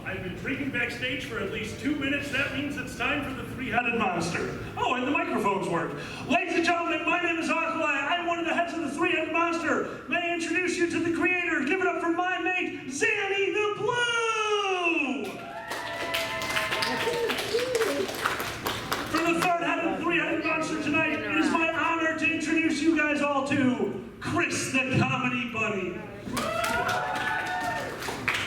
I've been drinking backstage for at least 2 minutes. That means it's time for the three-headed monster. Oh, and the microphones work. Ladies and gentlemen, my name is Alkali. I'm one of the heads of the three-headed monster. May I introduce you to the creator? Give it up for my mate, Xanni the Blue! For the third-headed, three-headed monster tonight, it is my honor to introduce you guys all to Chris the Comedy Bunny.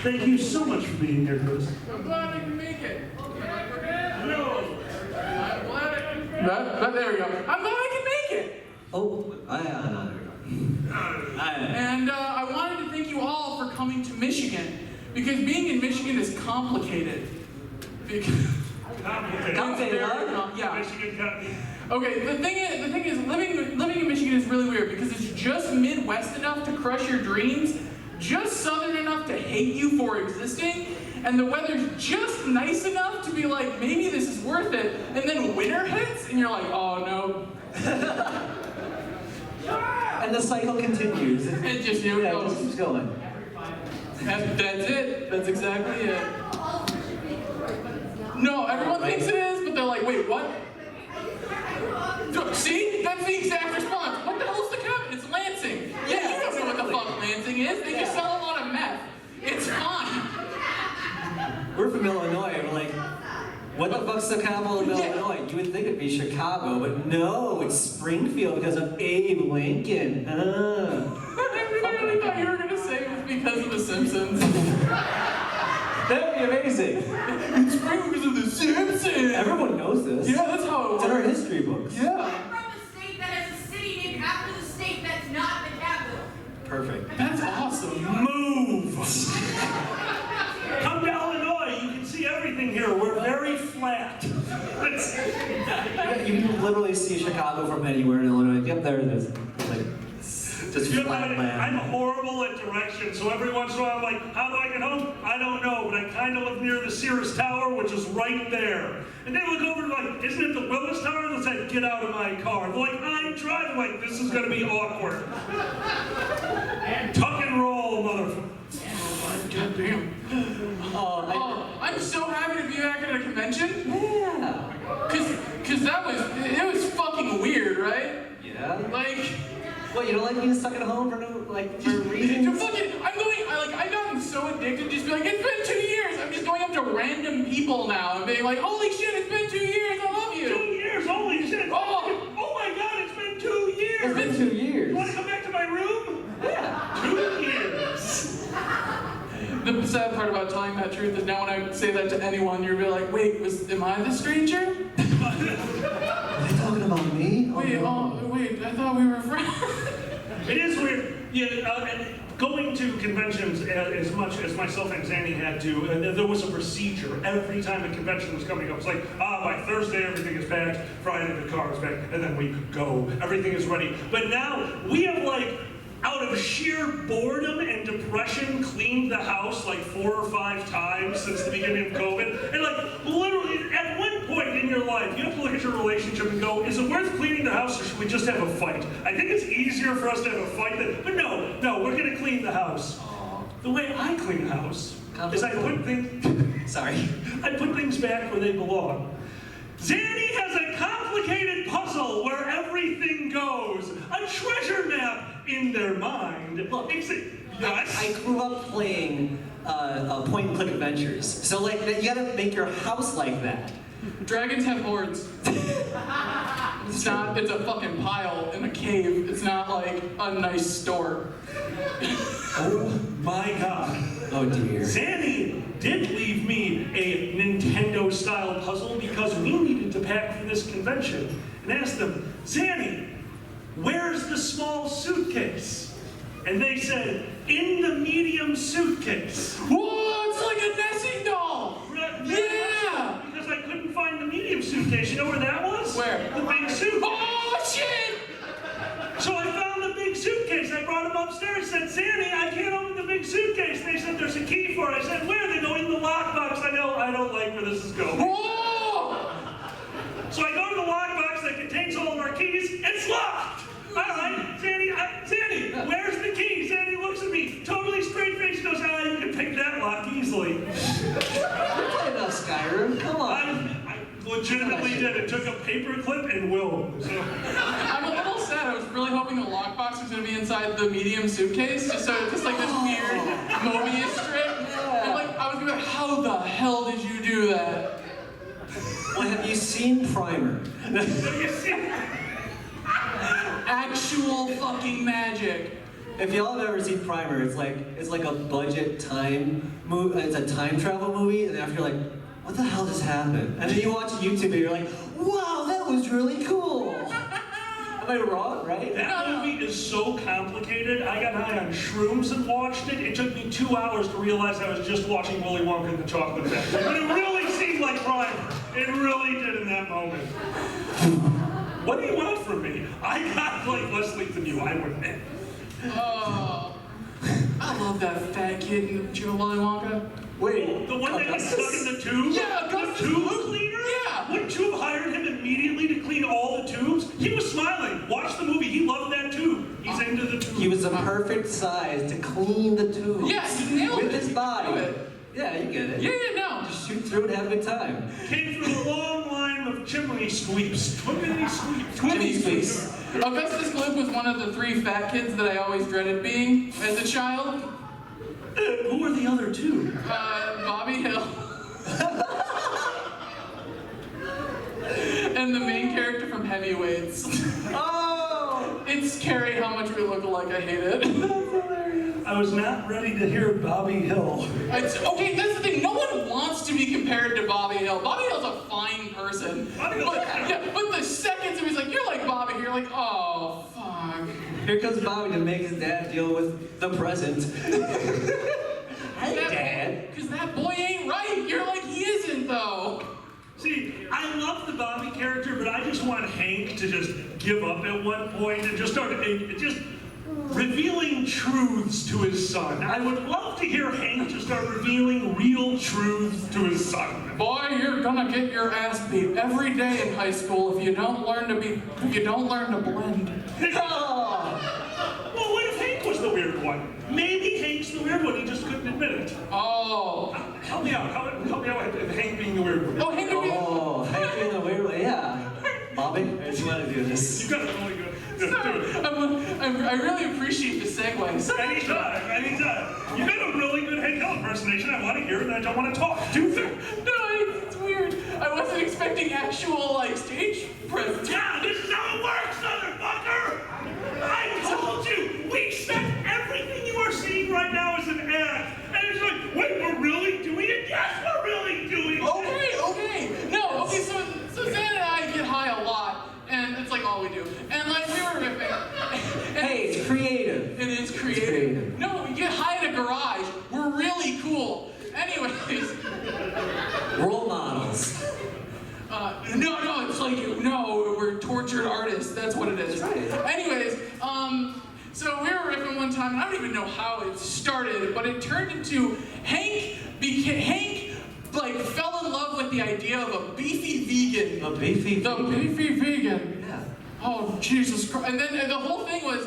Thank you so much for being here, Chris. I'm glad I can make it. No. I'm glad I can make it. There we go. I'm glad I can make it. Oh, there we go. And I wanted to thank you all for coming to Michigan, because being in Michigan is complicated. Complicated. Yeah. Michigan got me. Okay, the thing is, living in Michigan is really weird because it's just Midwest enough to crush your dreams, just Southern enough to hate you for existing, and the weather's just nice enough to be like, maybe this is worth it, and then winter hits, and you're like, oh no. And the cycle continues. It just, It just keeps going. That's it. That's exactly it. No, everyone thinks it is, but they're like, wait, what? See? That's the exact response. What the hell's the cap? It's Lansing. Yeah, you don't know what the fuck Lansing is. They just sell a lot of meth. It's fine. We're from Illinois. We're like, what the fuck's the capital of Illinois? You would think it'd be Chicago, but no, it's Springfield because of Abe Lincoln. I really thought you were going to say it was because of The Simpsons. That would be amazing. It's Springfield because of The Simpsons. Everyone knows this. Yeah, that's how it It's in our works. history books. Yeah. I'm from a state that has a city named after the state that's not the capital. Perfect. That's awesome. Move! Come to Illinois, you can see everything here. We're very flat. Yeah, you can literally see Chicago from anywhere in Illinois. Yep, there it is. Like, just You know, flat I'm land. horrible at directions, so every once in a while I'm like, how do I get home? I don't know, but I kind of live near the Sears Tower, which is right there. And they look over and like, isn't it the Willis Tower? And they say, get out of my car. They're like, I'm driving. Like, this is going to be awkward. And tuck and roll, motherfucker. God damn. I'm so happy to be back at a convention. Yeah. Cause it was fucking weird, right? Yeah. Like, Well, you don't like being stuck at home for reasons? I've gotten so addicted to just be like, it's been 2 years. I'm just going up to random people now and being like, holy shit, it's been 2 years, I love you. 2 years, holy shit. Oh my God, it's been 2 years. It's been 2 years. You want to come back to my room? Yeah. 2 years. The sad part about telling that truth is now when I say that to anyone, you'll be like, wait, am I the stranger? Are they talking about me? Wait, I thought we were friends. It is weird. Yeah, and going to conventions as much as myself and Xanni had to, there was a procedure. Every time a convention was coming up, it's like, by Thursday everything is packed, Friday the car is packed, and then we could go. Everything is ready. But now we have like, out of sheer boredom and depression, cleaned the house like 4 or 5 times since the beginning of COVID. And like, literally, at one point in your life, you have to look at your relationship and go, is it worth cleaning the house or should we just have a fight? I think it's easier for us to have a fight but no, we're gonna clean the house. The way I clean the house is I put things, I put things back where they belong. Xanni has a complicated puzzle where everything goes. A treasure map in their mind. Look, yes. I grew up playing point-and-click adventures. So, like, you gotta make your house like that. Dragons have hordes. It's a fucking pile in a cave. It's not like a nice store. Oh my God. Oh dear. Xanni did leave me a Nintendo-style puzzle because we needed to pack for this convention. And asked them, Xanni, where's the small suitcase? And they said, in the medium suitcase. Whoa, it's like a nesting doll! Yeah! Because I couldn't find the medium suitcase. You know where that was? Where? The big suitcase. Oh, shit! So I found the big suitcase. I brought him upstairs. Said, Xanni, I can't open the big suitcase. They said, there's a key for it. I said, where? They go in the lockbox. I don't like where this is going. Whoa! So I go to the lockbox that contains all of our keys. It's locked! All right, Xanni, where's the key? Xanni looks at me, totally straight face, goes, you can pick that lock easily. legitimately did. It took a paper clip and will. So. I'm a little sad. I was really hoping the lockbox was going to be inside the medium suitcase, just like this weird Mobius strip. And like, I was going to be like, how the hell did you do that? Well, have you seen Primer? Actual fucking magic. If y'all have ever seen Primer, it's like a budget time movie. It's a time travel movie, and after you're like, what the hell just happened? And then you watch YouTube and you're like, wow, that was really cool. Am I wrong, right? That movie is so complicated. I got high on shrooms and watched it. It took me 2 hours to realize I was just watching Willy Wonka and the Chocolate Factory. But it really seemed like Primer. It really did in that moment. What do you want from me? I got like less sleep than you, I would admit. Oh, I love that fat kid in Willy Wonka. Wait, The one that got stuck in the tube? Yeah, the tube cleaner? Yeah. Wouldn't you have hired him immediately to clean all the tubes? He was smiling. Watch the movie. He loved that tube. He's into the tube. He was the perfect size to clean the tube. Yeah, he nailed it. With his body. He nailed it. Yeah, you get it. Yeah, no. Just shoot through and have a good time. Came through a long line of chimney sweeps. Chimney sweeps. Chimney sweeps. Augustus Gloop was one of the 3 fat kids that I always dreaded being as a child. Who were the other 2? Bobby Hill. And the main character from Heavyweights. Oh! It's scary how much we look alike. I hate it. I was not ready to hear Bobby Hill. Okay, that's the thing. No one wants to be compared to Bobby Hill. Bobby Hill's a fine person. Bobby Hill's But the second somebody's like, you're like Bobby, you're like, oh, fuck. Here comes Bobby to make his dad deal with the present. Hey, Dad. Because that boy ain't right. You're like, he isn't, though. See, I love the Bobby character, but I just want Hank to just give up at one point and just start revealing truths to his son. I would love to hear Hank just start revealing real truths to his son. Boy, you're gonna get your ass beat every day in high school if you don't learn to blend. Oh. Well, what if Hank was the weird one? Maybe Hank's the weird one, he just couldn't admit it. Oh. Help me out. Help me out with Hank being the weird one. Oh, Hank would be... Oh, Hank being the weird one, yeah. Bobby, I just want to do this. You got it really good. Do it. I really appreciate the segue. Anytime. You got a really good Hank Hill impersonation. I want to hear it and I don't want to talk. Do that. No, it's weird. I wasn't expecting actual, like, stage presence. Yeah, this is how it works, motherfucker! I told you! We expect everything you are seeing right now is an act. And it's like, wait, we're really doing it? Yes, we're really doing it! Okay. No, okay, so Xanni and I get high a lot, and it's like all we do. And like we were riffing. Hey, it's creative. It is It's creative. creative. No, we get high in a garage. We're really cool. Anyways. Role models. No, it's like, no, we're tortured artists. That's what it is. That's right. Anyways, so we were riffing one time, and I don't even know how it started, but it turned into Hank like fell in love with the idea of a beefy vegan. A beefy vegan. Yeah. Oh, Jesus Christ. And then the whole thing was,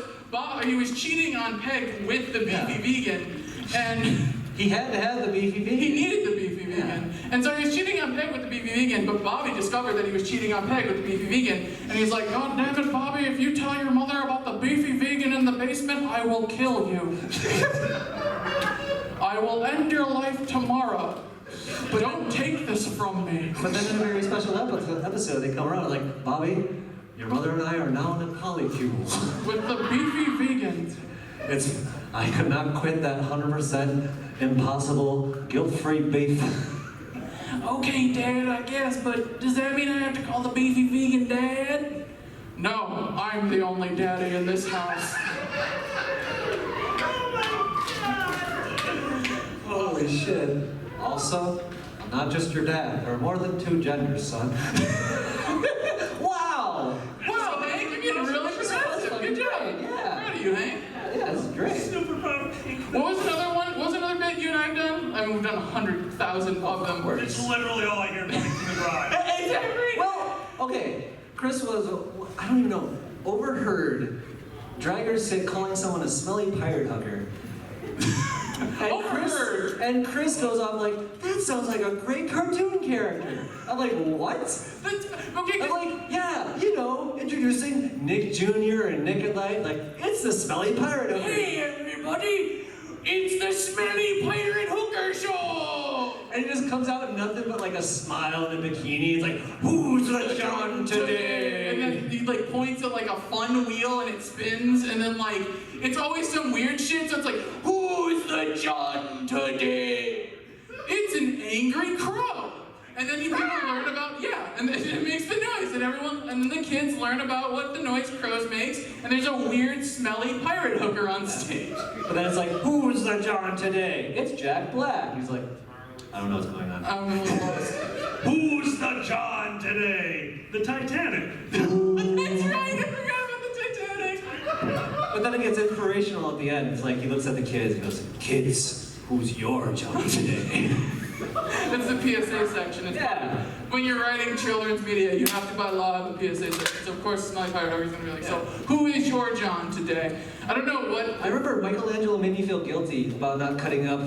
he was cheating on Peg with the beefy vegan, and he had to have the beefy vegan. he needed the beefy vegan. And so he was cheating on Peg with the beefy vegan, but Bobby discovered that he was cheating on Peg with the beefy vegan. And he's like, God damn it, Bobby, if you tell your mother about the beefy vegan in the basement, I will kill you. I will end your life tomorrow. But don't take this from me. But then in a very special episode, they come around and like, Bobby, your mother and I are now in a polycule. With the beefy vegans. I could not quit that 100% impossible, guilt-free beef. Okay, Dad, I guess, but does that mean I have to call the beefy vegan Dad? No, I'm the only daddy in this house. Holy shit. Also, I'm not just your dad. There are more than 2 genders, son. Wow! Wow, Hank, you're getting really progressive. Good job. Yeah. Proud of you, Hank. Yeah, that's great. Super proud of Hank. What was another one? What was another bit you and I have done? I mean, we've done 100,000 of them. It's literally all I hear coming from the garage. Exactly. Well, okay. Chris was, I don't even know, overheard Dragger calling someone a smelly pirate hugger. And Overheard. And Chris goes on like, that sounds like a great cartoon character. I'm like, what? Okay, I'm like, yeah, you know, introducing Nick Jr. and Nick at Night. Like, it's the Smelly Pirate Hooker. hey everybody, it's the Smelly Pirate Hooker Show! And he just comes out with nothing but like a smile and a bikini. It's like, who's the John today? And then he like points at like a fun wheel and it spins, and then like it's always some weird shit. So it's like, who's the John today? It's an angry crow. And then people learn about and then it makes the noise, and then the kids learn about what the noise crows makes, and there's a weird, smelly pirate hooker on stage. But then it's like, who's the John today? It's Jack Black. He's like, I don't know what's going on. Who's the John today? The Titanic. That's right, I forgot about the Titanic. But then it gets inspirational at the end. It's like he looks at the kids and goes, kids, who's your John today? That's the PSA section. Yeah. When you're writing children's media, you have to by law have the PSA section. So of course, Smelly Pirate Hooker's gonna be like, so who is your John today? I don't know what. I remember Michelangelo made me feel guilty about not cutting up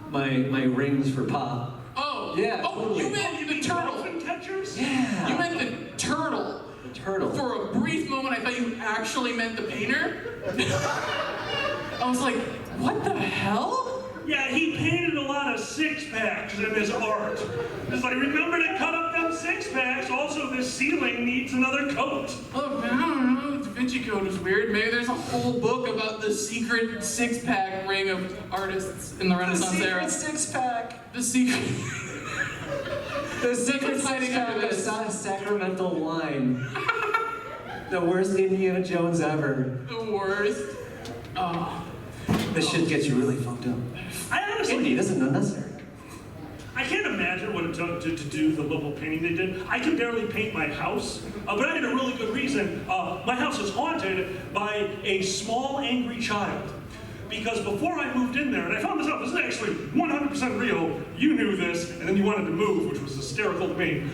my rings for Pop. Oh. Yeah, Oh, totally. you meant the turtle. Dolphin catchers? Yeah. You meant the turtle. The turtle. For a brief moment, I thought you actually meant the painter. I was like, what the hell? Yeah, he painted a lot of six-packs in his art. It's like, remember to cut up them six-packs. Also, this ceiling needs another coat. Look, man, I don't know. The Da Vinci Code is weird. Maybe there's a whole book about the secret six-pack ring of artists in the Renaissance era. Six-pack. The secret. The secret hiding under this. sacramental wine. The worst Indiana Jones ever. The worst. Oh. This shit gets you really fucked up. I honestly, Indy, this is unnecessary. I can't imagine what it took to do the level painting they did. I could barely paint my house, but I had a really good reason. My house is haunted by a small angry child. Because before I moved in there, and I found this out, this is actually 100% real, you knew this, and then you wanted to move, which was hysterical to me.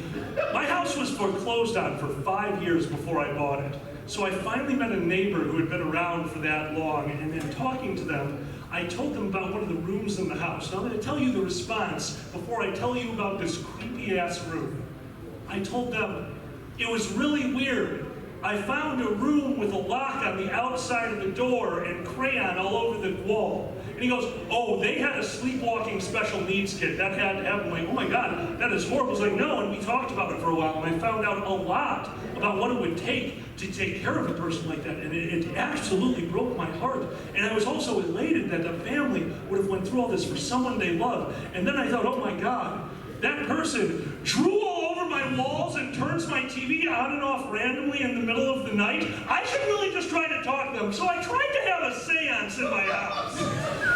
My house was foreclosed on for 5 years before I bought it. So I finally met a neighbor who had been around for that long, and in talking to them, I told them about one of the rooms in the house. Now I'm going to tell you the response before I tell you about this creepy-ass room. I told them, it was really weird. I found a room with a lock on the outside of the door and crayon all over the wall. And he goes, oh, they had a sleepwalking special needs kid. That had to happen. I'm like, oh my God, that is horrible. I was like, no, and we talked about it for a while, and I found out a lot about what it would take to take care of a person like that, and it absolutely broke my heart. And I was also elated that the family would have went through all this for someone they love. And then I thought, oh my God, that person drew all over my walls and turns my TV on and off randomly in the middle of the night. I should really just try to talk to them. So I tried to have a seance in my house,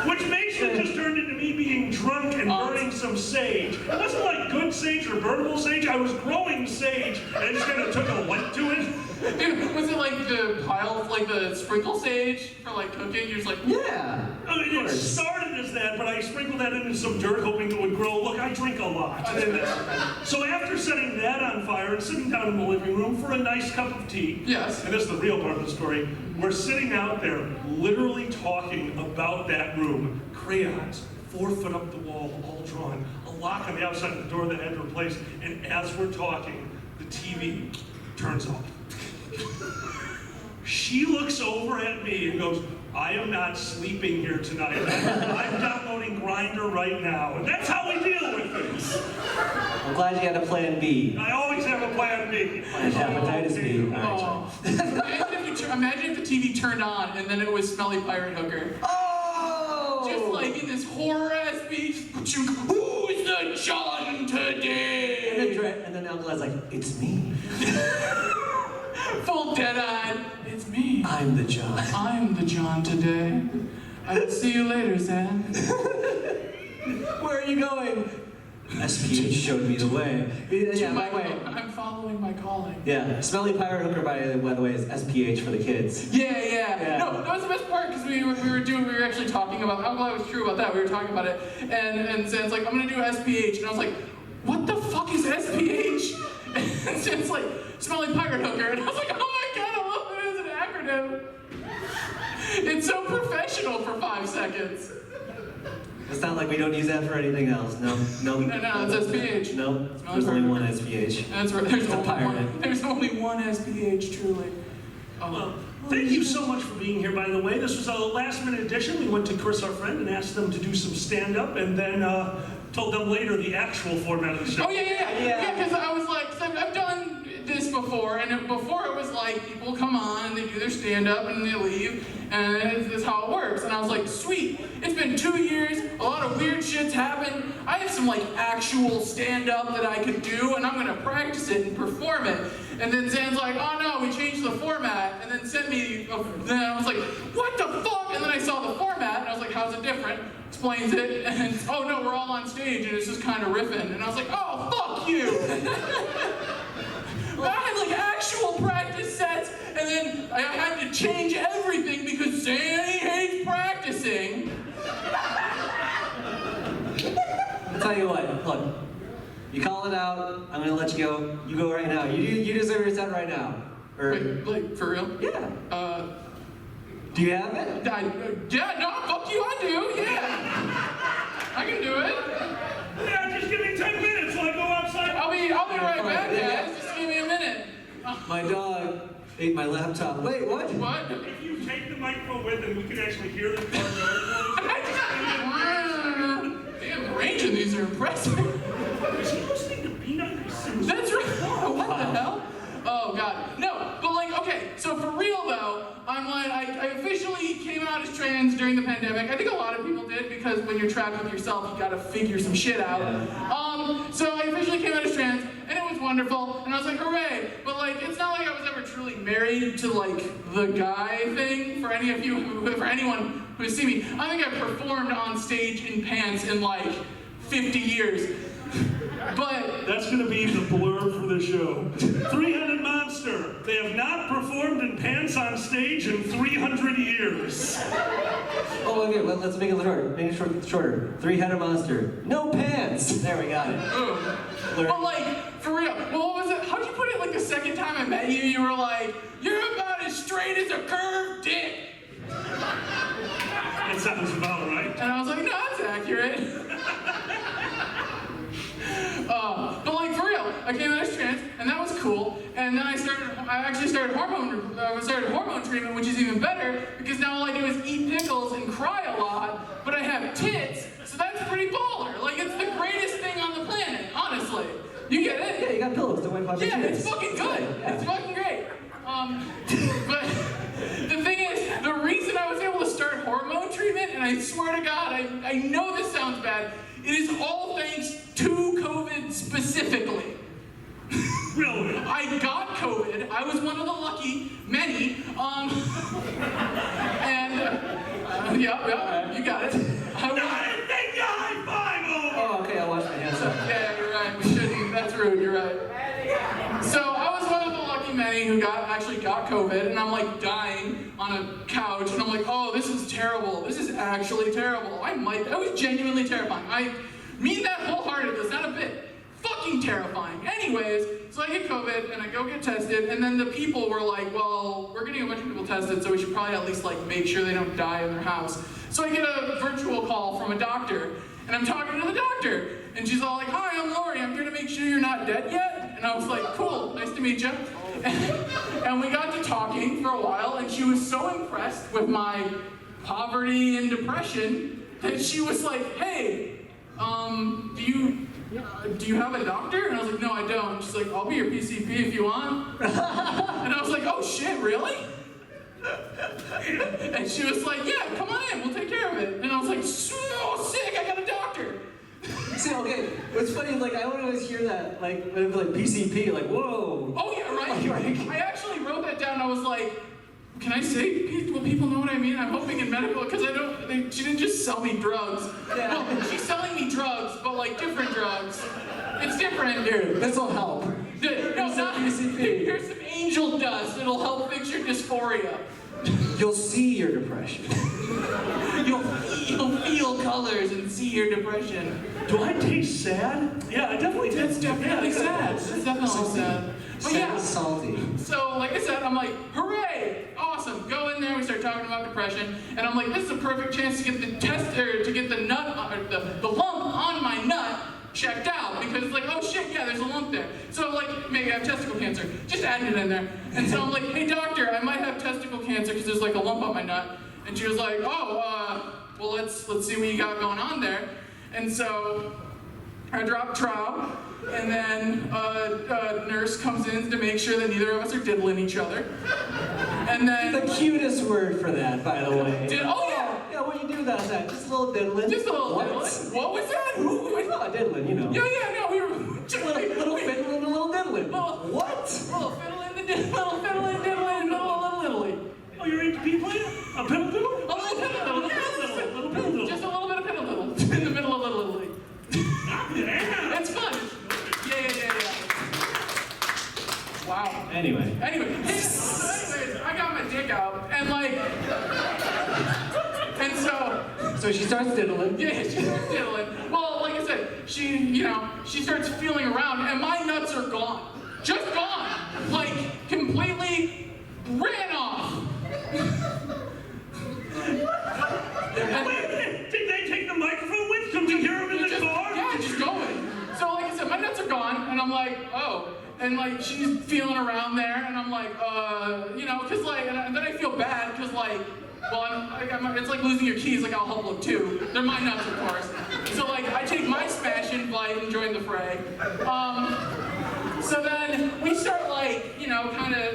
which basically just turned into me being drunk and burning some sage. It wasn't like good sage or burnable sage. I was growing sage, and I just kind of took a light to it. Dude, was it like the pile, like the sprinkle sage for like cooking? You're just like, Yeah. I mean, it started as that, but I sprinkled that into some dirt hoping it would grow. Look, I drink a lot. So after setting that on fire and sitting down in the living room for a nice cup of tea, yes. and this is the real part of the story, we're sitting out there literally talking about that room. Crayons, 4 foot up the wall, all drawn, a lock on the outside of the door that had to replace, and as we're talking, the TV turns off. She looks over at me and goes, I am not sleeping here tonight. I'm downloading Grindr right now. And that's how we deal with things. I'm glad you had a plan B. I always have a plan B. Hepatitis B. Oh. Imagine if the TV turned on and then it was Smelly Pirate Hooker. Oh! Just like in this horror-ass beach. Who is the John today? And then Alkali's like, it's me. Full dead-eyed. It's me. I'm the John. I'm the John today. I will see you later, Zan. Where are you going? SPH showed me the way. Yeah, by the way. I'm following my calling. Yeah, Smelly Pirate Hooker, by the way, is SPH for the kids. Yeah. No, that was the best part because we were actually talking about, Alkali was true about that. We were talking about it, and Zan's like, I'm gonna do SPH, and I was like, what the fuck is SPH? And Zan's like, Smelly Pirate Hooker, and I was like, oh my God, I love it as an acronym. It's so professional for 5 seconds. It's not like we don't use that for anything else. No. No, it's SPH. No, Smells there's only perfect. one SPH. That's right. There's only one SPH, truly. Well, thank you so much for being here, by the way. This was a last-minute addition. We went to Chris, our friend, and asked them to do some stand-up, and then told them later the actual format of the show. Oh, yeah, because I was like, so I've done this before, and before it was like, people come on, and they do their stand-up, and they leave, and this is how it works. And I was like, sweet, it's been 2 years, a lot of weird shit's happened, I have some like actual stand-up that I could do, and I'm gonna practice it and perform it. And then Zan's like, oh no, we changed the format, and then sent me, then I was like, what the fuck? And then I saw the format, and I was like, how's it different? Explains it, and oh no, we're all on stage, and it's just kind of riffing. And I was like, oh, fuck you! I had like actual practice sets, and then I had to change everything because Xanni hates practicing. I'll tell you what, look. You call it out, I'm gonna let you go. You go right now. You deserve your set right now. Or, Wait, like, for real? yeah. Do you have it? Yeah, no, fuck you, I do, yeah. I can do it. Yeah, just give me 10 minutes while I go outside. I'll be right back, Yeah. guys. Just give me a minute. My dog ate my laptop. Wait, what? What? If you take the microphone with them, we can actually hear the car. Damn, the range of these are impressive. Is he listening to Peanut? That's right. What the hell? Oh god. No, but like, okay, so for real though, I'm like, I officially came out as trans during the pandemic. I think a lot of people did because when you're trapped with yourself, you gotta figure some shit out. So I officially came out as trans, and it was wonderful, and I was like, hooray! But like, it's not like I was ever truly married to like the guy thing. For any of you, for anyone who's seen me, I think I've performed on stage in pants in like 50 years. But that's going to be the blurb for the show. 300 Monster. They have not performed in pants on stage in 300 years. Oh, okay, let's make it shorter. Make it shorter. 300 Monster. No pants! There, we got it. But like, for real, well, what was it? How'd you put it like the second time I met you? You were like, you're about as straight as a curved dick. That sounds about right. And I was like, no, that's accurate. But like for real, I came out as trans, and that was cool. And then I actually started hormone treatment, which is even better because now all I do is eat pickles and cry a lot. But I have tits, so that's pretty baller. Like it's the greatest thing on the planet, honestly. You get it? Yeah, you got pillows to wipe off your Yeah, tears. it's fucking good. Yeah. It's fucking great. But the thing is, the reason I was able to start hormone treatment, and I swear to God, I know this sounds bad, it is all thanks to COVID specifically. Really? I got COVID. I was one of the lucky many. Yeah, you got it. High five over! Oh, okay, I'll wash my hands up. Yeah, you're right. We shouldn't. That's rude. You're right. So I was one of the lucky many who actually got COVID, and I'm like dying on a couch, and I'm like, oh, this is terrible. This is actually terrible. That was genuinely terrifying. I mean that wholeheartedly. It's not a bit. Fucking terrifying. Anyways, so I get COVID and I go get tested, and then the people were like, well, we're getting a bunch of people tested, so we should probably at least like make sure they don't die in their house. So I get a virtual call from a doctor, and I'm talking to the doctor, and she's all like, hi, I'm Lori, I'm here to make sure you're not dead yet. And I was like, cool, nice to meet you. And we got to talking for a while, and she was so impressed with my poverty and depression that she was like, hey, do you have a doctor? And I was like, no, I don't. She's like, I'll be your PCP if you want. And I was like, oh shit, really? And she was like, yeah, come on in, we'll take care of it. And I was like, so sick, I got a doctor. See, okay, what's funny, like, I would always hear that, like, when it was like PCP, like, whoa. Oh yeah, right? I actually wrote that down, I was like, can I say, will people know what I mean? I'm hoping in medical, because she didn't just sell me drugs. Yeah. Well, she's selling me drugs, but like different drugs. It's different. Here, this'll help. No, not PCP. Here's some angel dust. It'll help fix your dysphoria. You'll see your depression. You'll feel colors and see your depression. Do I taste sad? Yeah, I definitely did. It's definitely sad. It's definitely sad. But Sad yeah, and salty. so like I said, I'm like, hooray, awesome. awesome. Go in there, we start talking about depression, and I'm like, this is a perfect chance to get the test, or to get the nut, or the lump on my nut checked out, because it's like, oh shit, yeah, there's a lump there. So like, maybe I have testicle cancer. Just adding it in there. And so I'm like, hey doctor, I might have testicle cancer because there's like a lump on my nut. And she was like, oh, well let's see what you got going on there. And so I dropped trow, and then a nurse comes in to make sure that neither of us are diddling each other. And then The cutest word for that, by the way. oh yeah. Yeah, what do you do about that? Just a little diddling. Just a little What? diddling. What was that? Who? Oh, diddling, you know. Yeah, no, we were just Little fiddling, a little diddling. What? Little fiddling, little fiddling, diddling, little diddly. Oh, you're into people? A piddle diddle? A little diddle, just a little bit of piddle diddle in the middle of little diddly. Yeah. It's fun. Yeah. Wow. Anyway. Anyways, I got my dick out, and like, and so. So she starts diddling. Yeah, she starts diddling. Well, like I said, she starts feeling around, and my nuts are gone. Just gone. Like, completely ran off. Wait a minute. Did they take the microphone with? Couldn't you hear them in the car? Yeah, just going. So, like I said, my nuts are gone, and I'm like, oh. And like, she's feeling around there, and I'm like, cause like, and then I feel bad, cause like, well, it's like losing your keys, like I'll help look too. They're my nuts, of course. So like, I take my smash in flight and join the fray. So then we start like,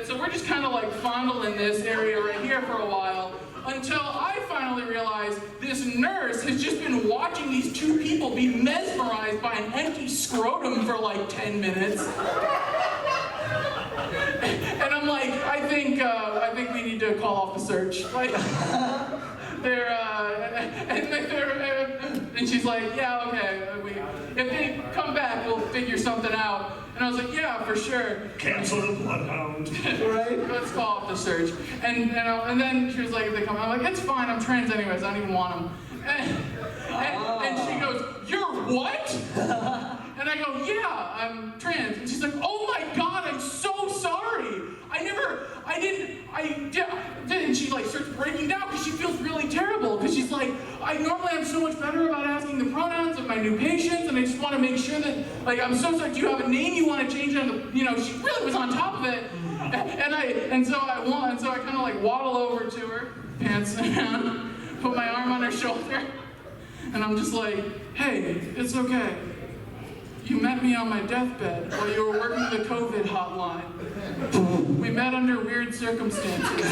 so we're just kind of like fondling this area right here for a while, until I finally realize this nurse has just been watching these two people be mesmerized by an empty scrotum for like 10 minutes. And I'm like, I think we need to call off the search. Like, and she's like, yeah, okay. If they come back, we'll figure something out. And I was like, yeah, for sure. Cancel the bloodhound. Right? Let's call off the search. And then she was like, if they come, I'm like, it's fine. I'm trans anyways. I don't even want them. And she goes, you're what? And I go, yeah, I'm trans. And she's like, oh my God, I'm so sorry. I didn't. And she like starts breaking down because she feels really terrible. Because she's like, normally I'm so much better about asking the pronouns of my new patients, and I just want to make sure that, like, I'm so sorry. Do you have a name you want to change on the? She really was on top of it. And so I kind of like waddle over to her, pants down, put my arm on her shoulder, and I'm just like, hey, it's okay. You met me on my deathbed while you were working the COVID hotline. We met under weird circumstances.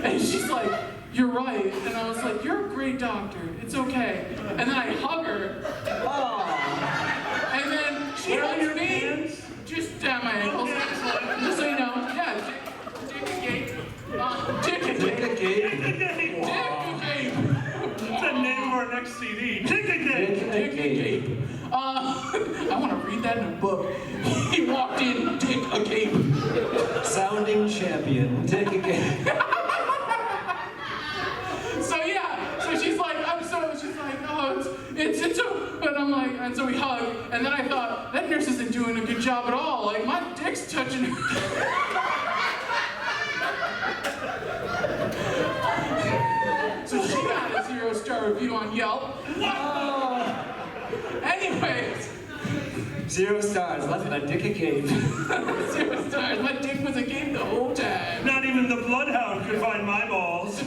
And she's like, you're right. And I was like, you're a great doctor. It's okay. And then I hug her. Oh. And then she hugs me. Just down my ankles. Just so you know. Yeah, dick a gape. Dick a gape. Dick That's the name of our next CD. Dick a gape. Dick a gape. I want to read that in a book. He walked in, dick a gape. Sounding champion. Dick again. So she's like, oh, it's so, but I'm like, and so we hug, and then I thought, that nurse isn't doing a good job at all. Like, my dick's touching her. So she got a 0-star review on Yelp. Anyways. 0 stars. Left my dick agape. 0 stars. My dick was a game the whole time. Not even the bloodhound could find my balls.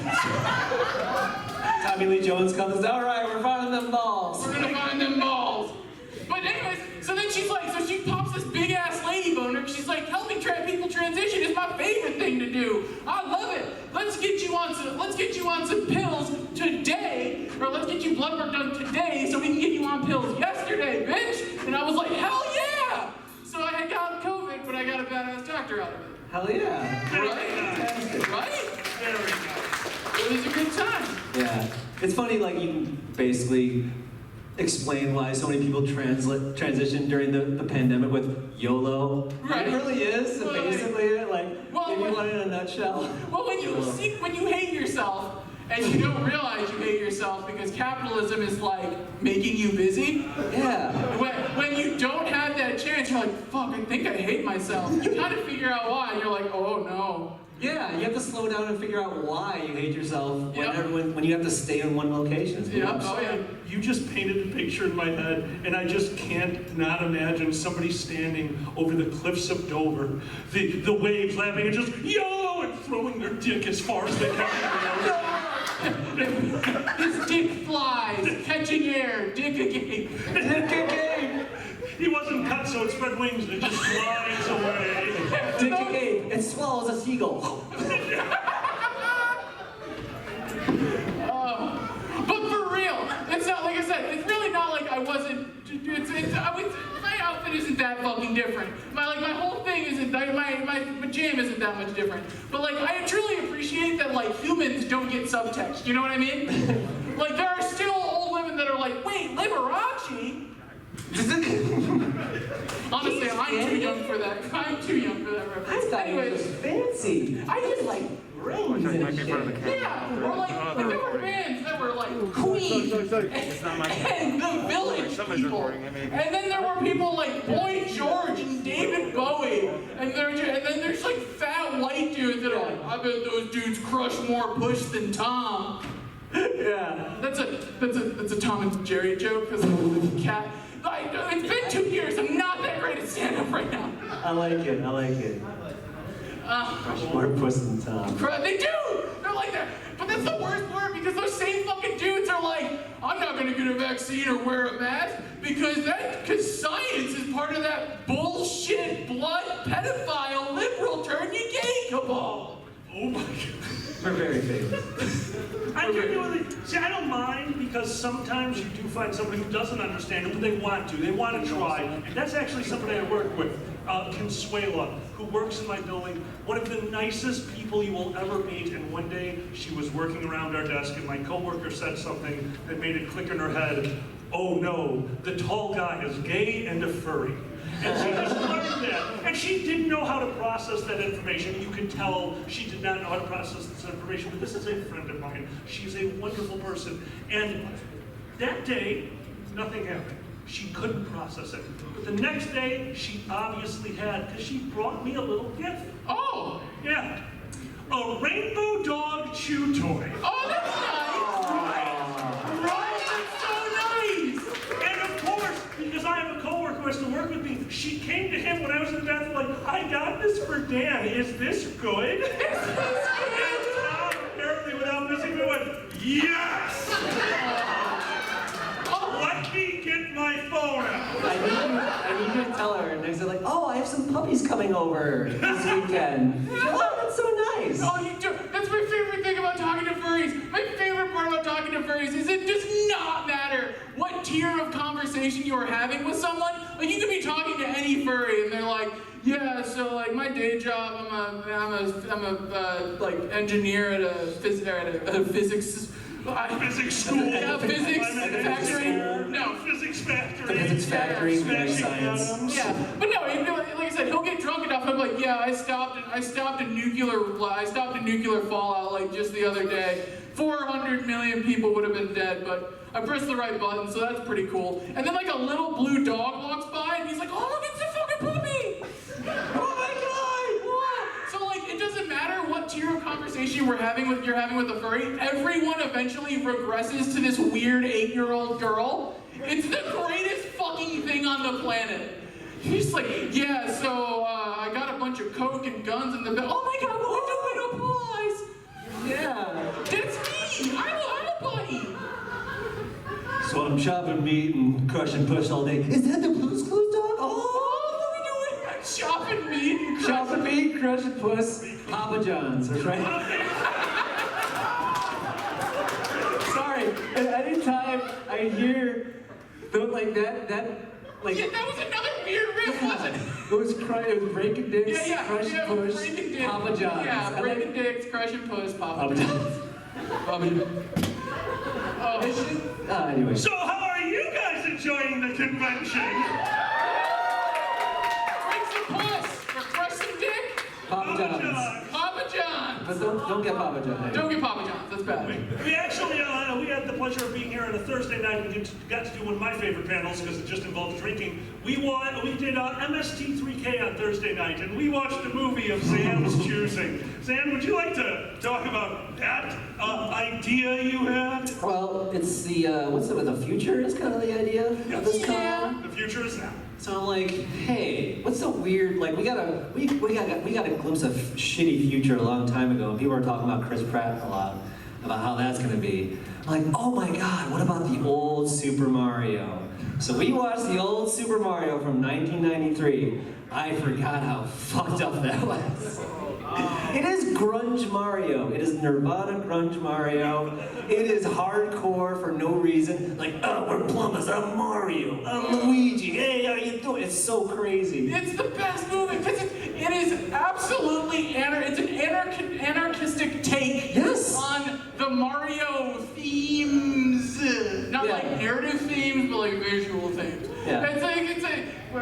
Tommy Lee Jones comes and says, all right, we're finding them balls. We're gonna find them balls. But anyways, so then she's like, so she pops this big ass lady boner. She's like, helping people transition is my favorite thing to do. I love it. Let's get you on some pills today, or let's get you blood work done today so we can get you on pills yesterday, bitch. And I was like, hell yeah. So I had gotten COVID, but I got a badass doctor out of it. Hell yeah. Right? Right? There we go. It was a good time. Yeah. It's funny, like, you can basically explain why so many people transition during the pandemic with YOLO. Right. It really is, Well, basically, like, well, if you want it in a nutshell. Well, when you hate yourself, and you don't realize you hate yourself because capitalism is like making you busy. Yeah. When you don't have that chance, you're like, fuck, I think I hate myself. You kind of figure out why, and you're like, oh no. Yeah, you have to slow down and figure out why you hate yourself Yep. when you have to stay in one location. Yeah, oh yeah. You just painted a picture in my head, and I just can't not imagine somebody standing over the cliffs of Dover, the waves laughing, and just, yo, and throwing their dick as far as they can. His dick flies, catching air, dick again. Dick agape! He wasn't cut, so it spread wings, and it just flies away. Dick agape! It swallows a seagull. But for real, it's not like I said. It's really not like I wasn't. My outfit isn't that fucking different. My whole thing isn't. My jam isn't that much different. But like, I truly appreciate that like humans don't get subtext. You know what I mean? Like there are still old women that are like, wait, Liberace. Honestly, I'm too young for that. I'm too young for that I reference. thought it was Anyways, fancy. I just like rings and shit. yeah, or like there were bands that were like Queen and the Village People, and then there were people like Boy George and David Bowie, and then there's like fat white dudes that are like, I bet those dudes crush more push than Tom. Yeah. That's a Tom and Jerry joke because of the cat. It's been 2 years. I'm not that great at stand-up right now. I like it. More puss than Tom. They do! They're like that. But that's the worst part because those same fucking dudes are like, I'm not gonna get a vaccine or wear a mask because science is part of that bullshit blood pedophile liberal turn you gay cabal. Oh my God. We're very famous. I genuinely, see, I don't mind because sometimes you do find somebody who doesn't understand it, but they want to try. And that's actually somebody I work with, Consuela, who works in my building, one of the nicest people you will ever meet. And one day she was working around our desk and my coworker said something that made it click in her head. Oh no, the tall guy is gay and a furry. And she just learned that. And she didn't know how to process that information. You could tell she did not know how to process this information, but this is a friend of mine. She's a wonderful person. And that day, nothing happened. She couldn't process it. But the next day, she obviously had, because she brought me a little gift. Oh! Yeah. A rainbow dog chew toy. Oh, that's nice! Right, that's so nice! And of course, because I have a coworker who has to work with me, she came to him when I was in the bathroom like, I got this for Dan. Is this good? And Tom, apparently without missing it, went, yes! Let me get my phone out. I need you to tell her. And they said like, oh, I have some puppies coming over this weekend. Oh, that's so nice. Oh, you do. That's my favorite thing about talking to furries. My favorite part about talking to furries is it does not matter what tier of conversation you are having with someone. Like you could be talking to any furry and they're like, yeah, so like my day job, I'm a like engineer at a physics. Physics school. Yeah, physics factory. No, physics factory. The physics factory, very Smashing science. atoms. yeah, but no, like I said, he'll get drunk enough. And I'm like, yeah, I stopped a nuclear fallout like just the other day. 400 million people would have been dead, but I pressed the right button, so that's pretty cool. And then like a little blue dog walks by, and he's like, oh, look, it's a fucking puppy! Oh my god! What? So like, it doesn't matter what tier of conversation you're having with a furry. Everyone eventually regresses to this weird 8-year-old girl. It's the greatest fucking thing on the planet. He's like, yeah, so I got a bunch of coke and guns in the bed. Oh my god, we're doing applause! Yeah. That's me! I'm a bunny! So I'm chopping meat and crushing push all day. Is that the Blue's Clues dog? Oh, what are we doing? Chopping meat and Chopping meat, crushing puss, Papa John's, that's right. Sorry, anytime I hear like that like Yeah, that was another weird riff, wasn't it? it was breaking dicks, Yeah, crushing push, breaking dicks. Papa John's. Yeah, breaking dicks, crushing puss, Papa Papa John's. John's. Papa John's. Oh. Anyway. So how are you guys enjoying the convention? Break some puss or crush some dick? Papa John's. Papa John's. But don't get Papa John's. Don't get Papa John's. That's bad. We actually, we had the pleasure of being here on a Thursday night and got to do one of my favorite panels because it just involved drinking. We did MST3K on Thursday night, and we watched a movie of Xan's choosing. Xan, would you like to talk about that idea you had? Well, it's the what's it? The future is kind of the idea of this con. The future is now. So I'm like, hey, what's so weird? Like we got a glimpse of shitty future a long time ago, and people were talking about Chris Pratt a lot about how that's gonna be. I'm like, oh my god, what about the old Super Mario? So we watched the old Super Mario from 1993. I forgot how fucked up that was. It is grunge Mario. It is Nirvana grunge Mario. It is hardcore for no reason. Like, oh, we're plumbers. I'm Mario. I'm Luigi. Hey, how you doing? It's so crazy. It's the best movie because it is absolutely it's an anarchistic take on the Mario themes, not like narrative themes, but like visual themes. Yeah.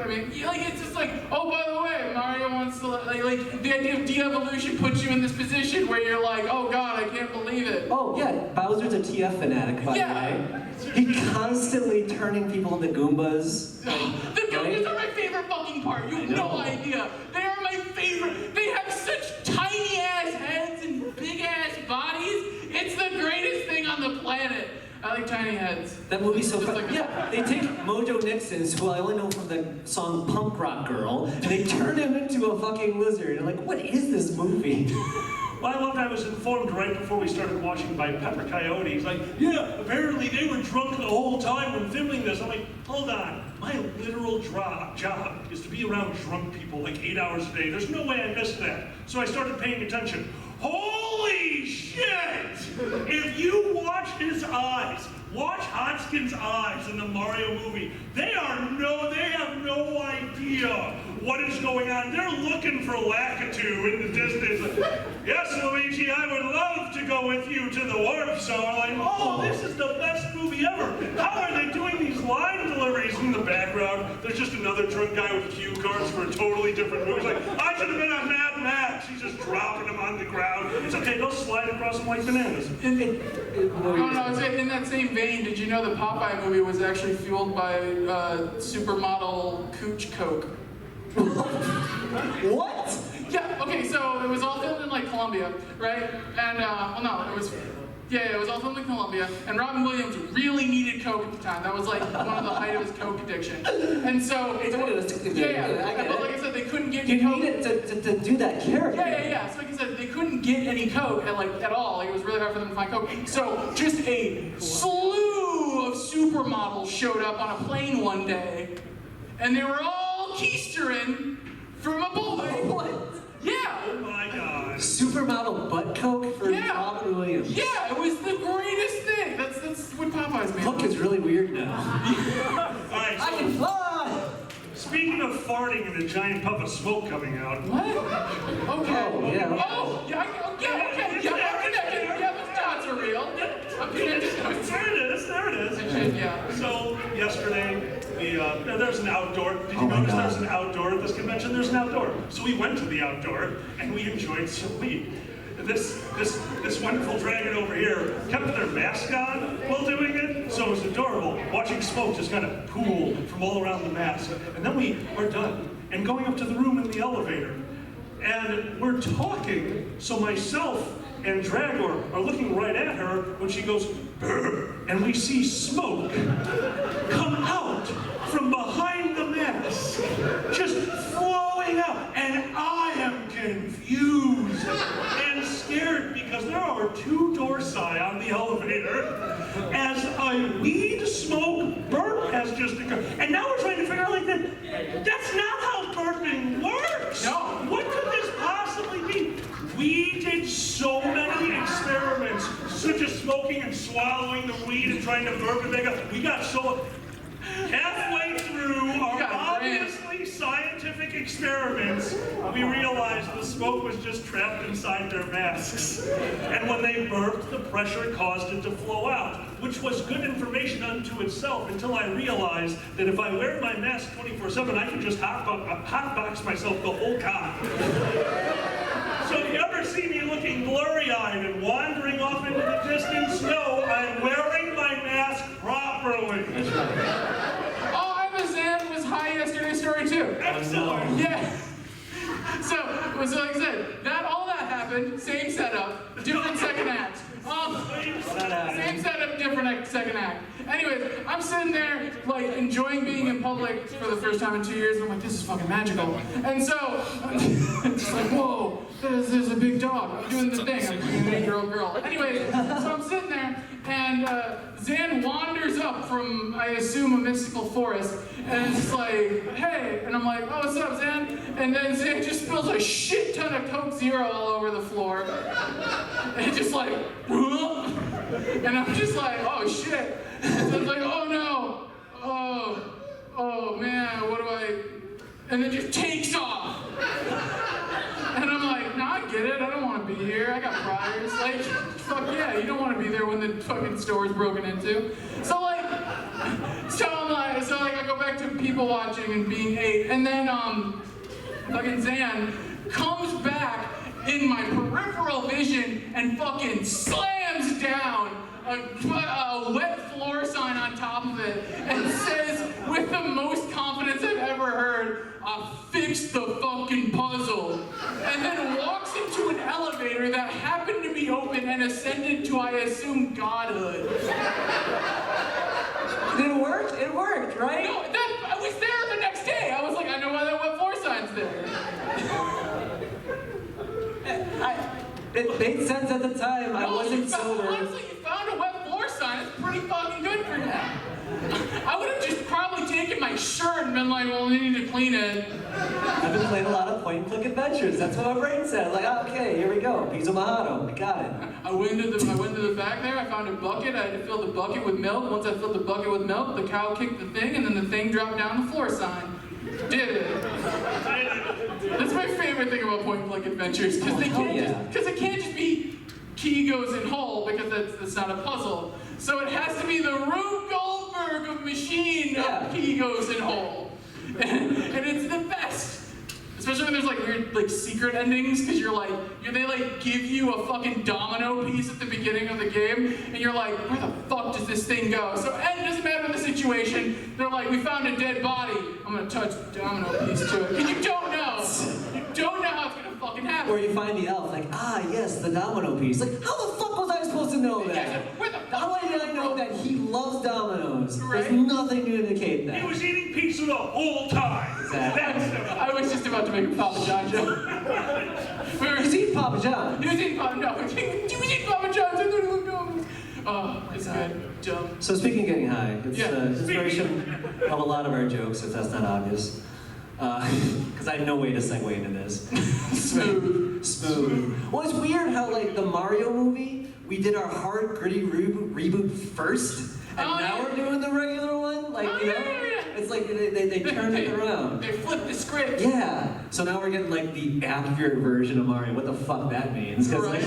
It's just like, oh, by the way, Mario wants to like the idea of de-evolution puts you in this position where you're like, oh god, I can't believe it. Oh yeah, Bowser's a TF fanatic, by the way. He's constantly turning people into Goombas. The Goombas are my favorite fucking part. You have no idea. They are my favorite. They have such tiny ass heads and big ass bodies. It's the greatest thing on the planet. I like tiny heads. That movie's so fun. Like Yeah, they take Mojo Nixon's, who I only know from the song Punk Rock Girl, and they turn him into a fucking lizard. And like, what is this movie? Well, I loved I was informed right before we started watching by Pepper Coyote. He's like, yeah, apparently they were drunk the whole time when filming this. I'm like, hold on. My literal job is to be around drunk people like 8 hours a day. There's no way I missed that. So I started paying attention. Holy shit! If you watch his eyes, watch Hodgkin's eyes in the Mario movie, they have no idea what is going on. They're looking for Lakitu in the distance. Yes, Luigi, I would love to go with you to the warp zone. Like, oh, this is the best movie ever. How are they doing these line deliveries in the background? There's just another drunk guy with cue cards for a totally different movie. He's like, I should have been on Mad Max. He's just dropping them on the ground. It's okay, they'll slide across them like bananas. In that same vein, did you know the Popeye movie was actually fueled by supermodel Cooch Coke? What? Yeah, okay, so it was all filmed in like Colombia, right? And, it was all filmed in Colombia, and Robin Williams really needed Coke at the time. That was like one of the height of his Coke addiction. And so, But like I said, they couldn't get you Coke. need it to do that character. Yeah. So like I said, they couldn't get any Coke at all. Like, it was really hard for them to find Coke. So just a slew of supermodels showed up on a plane one day, and they were all keistering from a boy. What? Yeah. Oh my god. Supermodel butt coke for Robin Williams. Yeah, it was the greatest thing. That's what Popeye's made. Look, it's really weird now. All right, I can fly! speaking of farting and a giant puff of smoke coming out. What? Okay. Oh, yeah. Okay. Yeah, those dots are real. I'm connected. There it is. Yeah. So yesterday, there's an outdoor. Did you notice there's an outdoor at this convention? There's an outdoor. So we went to the outdoor and we enjoyed some weed. This wonderful dragon over here kept their mask on while doing it, so it was adorable. Watching smoke just kind of pool from all around the mask. And then we are done and going up to the room in the elevator. And we're talking, so myself and Dragor are looking right at her when she goes, "Brr," and we see smoke come out from behind the mask, just flowing out, and I am confused and scared because there are two dorsi on the elevator as a weed smoke burp has just occurred. And now we're trying to figure out like that's not how burping works. No. What could this possibly be? We did so many experiments, such as smoking and swallowing the weed and trying to burp it. We got so halfway through our obviously scientific experiments, we realized the smoke was just trapped inside their masks. And when they burped, the pressure caused it to flow out, which was good information unto itself until I realized that if I wear my mask 24/7, I can just hotbox myself the whole con. So if you ever see me looking looking blurry-eyed and wandering off into the distant snow, I'm wearing my mask properly. Oh, I'm a Zan was high yesterday story too. Excellent. Yeah. So like I said, all that happened, same setup, different second act. Same setup, different second act. Anyways, I'm sitting there, like, enjoying being in public for the first time in 2 years. I'm like, this is fucking magical. And so, it's just like, whoa, there's a big dog. I'm doing the thing. I'm doing a girl. Anyways, so I'm sitting there, and Zan wanders up from, I assume, a mystical forest, and it's like, hey, and I'm like, oh, what's up, Zan? And then Zan just spills a shit ton of Coke Zero all over the floor, and it's just like, and I'm just like, oh shit. And so it's like, oh no, oh man, what do I, and then just takes off. And I'm like, no, I get it, I don't want to be here, I got priors. Like, fuck yeah, you don't want to be there when the fucking store's broken into. So I go back to people watching and being 8, and then fucking Zan comes back in my peripheral vision and fucking slams down a wet floor sign on top of it and says with the most confidence I've ever heard, I fixed the fucking puzzle. And then walks into an elevator that happened to be open and ascended to, I assume, godhood. Did it work? It worked, right? No, I was there the next day. I was like, I know why that wet floor sign's there. It made sense at the time. I wasn't sober. Honestly, you found a wet floor sign. It's pretty fucking good for that. I would have just probably taken my shirt and been like, well, we need to clean it. I've been playing a lot of point-and-click adventures. That's what my brain said. Like, okay, here we go. Pizza Mojado. I got it. I went to the back there. I found a bucket. I had to fill the bucket with milk. Once I filled the bucket with milk, the cow kicked the thing, and then the thing dropped down the floor sign. Did it. That's my favorite thing about point-and-click adventures, because it can't just be key goes in hole, because that's not a puzzle. So it has to be the Rube Goldberg of machine of key goes in hole. And it's the best. Especially when there's like weird like secret endings, because they like give you a fucking domino piece at the beginning of the game, and you're like, where the fuck does this thing go? So it doesn't matter the situation, they're like, we found a dead body, I'm gonna touch the domino piece to it. Because you don't know. You don't know how it's gonna fucking happen. Or you find the elf, like, yes, the domino piece. Like, how the fuck was I supposed to know that? Yeah, where the fuck How did I know that he loves dominoes? Right. There's nothing to indicate that. He was eating pizza the whole time. Exactly. I was just about to make a Papa John joke. He's eating Papa John. He was eating Papa John's. I thought he looked dumb. Oh, it's good. Dumb. So speaking of getting high, it's Yeah. inspiration of a lot of our jokes, if that's not obvious. Because I had no way to segue into this. Smooth. Well, it's weird how, like, the Mario movie, we did our hard, gritty reboot first, and now we're doing the regular one. Like, it's like they turned it around. They flipped the script. Yeah. So now we're getting, like, the accurate version of Mario. What the fuck that means? 'Cause, Right.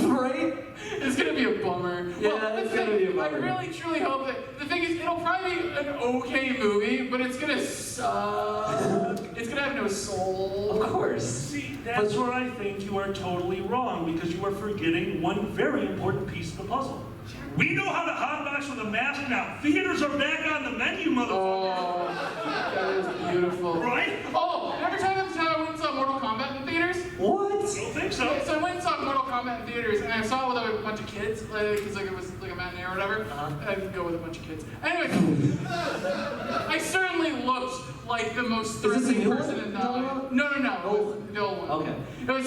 Right? It's gonna be a bummer. Yeah, it's gonna be a bummer. I really, truly hope that. The thing is, it'll probably be an okay movie, but it's gonna suck. It's gonna have no soul. Of course. See, that's where I think you are totally wrong, because you are forgetting one very important piece of the puzzle. We know how to hotbox with a mask now. Theaters are back on the menu, motherfucker. Oh, that is beautiful. Right? Oh, every time I went and saw Mortal Kombat in theaters. What? I don't think so. So I went and saw Mortal Kombat in theaters, and I saw it with a bunch of kids, because like it was like a matinee or whatever. I could go with a bunch of kids. Anyway, I certainly looked like the most threatening person in that one. No. It was the old one. Okay. I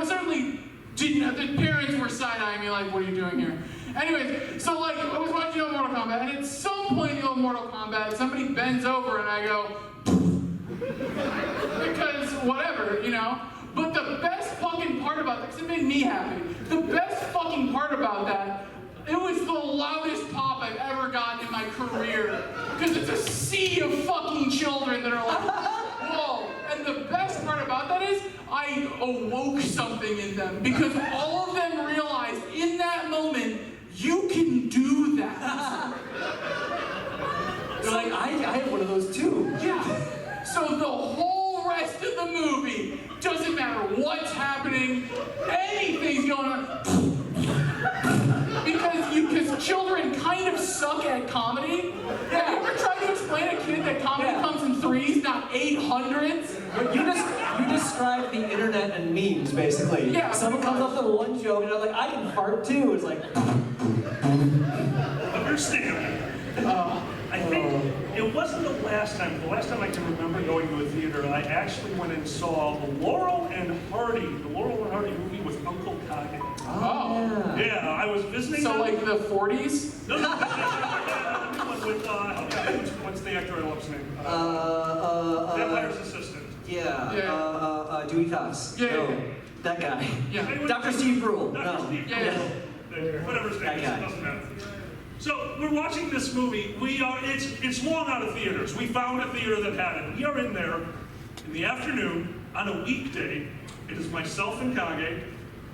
certainly didn't. The parents were side-eyeing me like, "What are you doing here?" Anyways, so like I was watching old Mortal Kombat, and at some point in the old Mortal Kombat, somebody bends over, and I go, because whatever, you know. But the best fucking part about that, because it made me happy, the best fucking part about that, it was the loudest pop I've ever gotten in my career. Because it's a sea of fucking children that are like, whoa. And the best part about that is, I awoke something in them. Because all of them realized in that moment, you can do that. They're like, I have one of those too. Yeah. So the whole rest of the movie, doesn't matter what's happening, any kind of suck at comedy. Have you ever tried to explain to a kid that comedy comes in 3s, not 800s? But you describe the internet and memes, basically. Yeah, Someone comes up with one joke and they're like, I can fart too. It's like, Understand. I think it wasn't the last time. The last time I can remember going to a theater, I actually went and saw the Laurel and Hardy movie with Uncle Kage. Oh. Yeah, I was visiting. So them. like the 40s? No, with what's the actor I love's name? Vampire's assistant. Dewey Cox. Yeah. No, that guy. Yeah. Dr. Steve Brule. Dr. No. Steve Yeah. Brule. Whatever his name is, That it guy. doesn't matter. So we're watching this movie. It's long out of theaters. We found a theater that had it. We are in there in the afternoon on a weekday. It is myself and Kage.